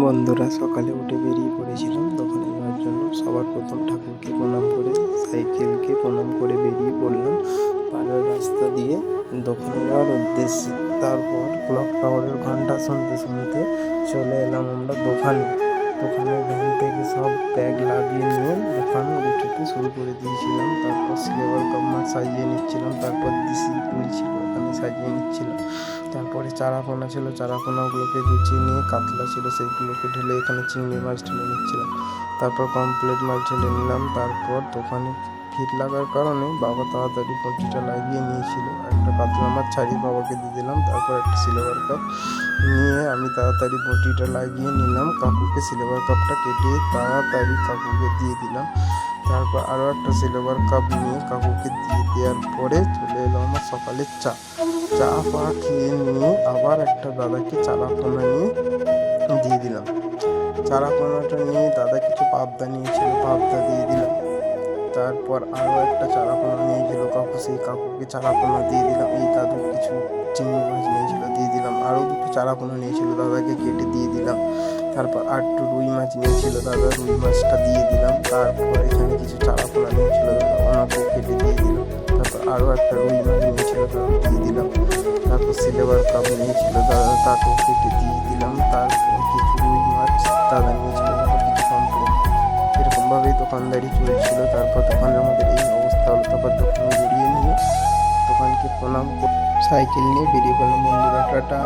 বন্ধুরা সকালে উঠে বেরিয়ে পড়েছিলাম দোকানে যাওয়ার জন্য। সবার প্রথম ঠাকুরকে প্রণাম করে সাইকেলকে প্রণাম করে বেরিয়ে পড়লাম পাড়ার রাস্তা দিয়ে দোকানে যাওয়ার উদ্দেশ্যে। তারপর ক্লক টাওয়ারের ঘন্টা শুনতে শুনতে চলে এলাম আমরা দোকানে। দোকানের ভ্যান থেকে সব ব্যাগ লাগিয়ে নিয়ে দোকান উঠতে শুরু করে দিয়েছিলাম। তারপর সিলেবার কাপ সাজিয়ে নিচ্ছিলাম, তারপর দিশি কুল ছিল ওখানে সাজিয়ে নিচ্ছিলাম। তারপরে চারাপোনা ছিল, চারাপোনাগুলোকে গুছিয়ে নিয়ে কাতলা ছিল সেইগুলোকে ঢেলে এখানে চিংড়ি মাছ ঢেলে নিচ্ছিলাম। তারপর কমপ্লিট মাছ ঢেলে নিলাম। তারপর দোকানে ভিড় লাগার কারণে বাবা তাড়াতাড়ি বটিটা লাগিয়ে নিয়েছিল। একটা কাতলা মাছ ছাড়িয়ে বাবাকে দিয়ে দিলাম। তারপর একটা সিলভার কাপ নিয়ে আমি তাড়াতাড়ি বটিটা লাগিয়ে নিলাম। কাকুকে সিলভার কাপটা কেটে তাড়াতাড়ি কাকুকে দিয়ে দিলাম। তারপর আরও একটা সিলভার কাপ নিয়ে কাকুকে দিয়ে দেওয়ার পরে চলে এলো আমার সকালের চা পা খেয়ে নিয়ে আবার একটা দাদাকে চারাপোনা নিয়ে দিয়ে দিলাম। চারাপোনাটা নিয়ে দাদা কিছু পাবদা নিয়েছিল, পাবদা দিয়ে দিলাম। তারপর আরও একটা চারাপোনা নিয়েছিল কাকু, সেই কাকুকে চারাপোনা দিয়ে দিলাম। এই দাদু কিছু চিংড়ি মাছ নিয়েছিল, দিয়ে দিলাম। আরও দুটো চারাপোনা নিয়েছিল, দাদাকে কেটে দিয়ে দিলাম। তারপর আর একটু রুই মাছ নিয়েছিল দাদা, রুই মাছটা দিয়ে দিলাম। তারপর এখানে কিছু চারাপোনা নিয়েছিল দাদা, ওনাকেও কেটে দিয়ে দিলাম। তারপর আরও একটা রুই মাছ নিয়েছিল দাদা, দিয়ে দিলাম। তারপর সিলভার কাপ নিয়েছিল দাদা, তাকেও কেটে দিয়ে দিলাম। তারপর কিছু রুই মাছ দাদা নিয়েছিল, তারপর কিছু কমপ্লেট। এরকমভাবেই দোকানদারি চলছিল। তারপর দোকানের আমাদের এই অবস্থা হলো। তারপর দোকানে বেরিয়ে নিয়ে দোকানকে প্রণাম করে সাইকেল নিয়ে বেরিয়ে পড়লাম। বন্ধুরা টাটা।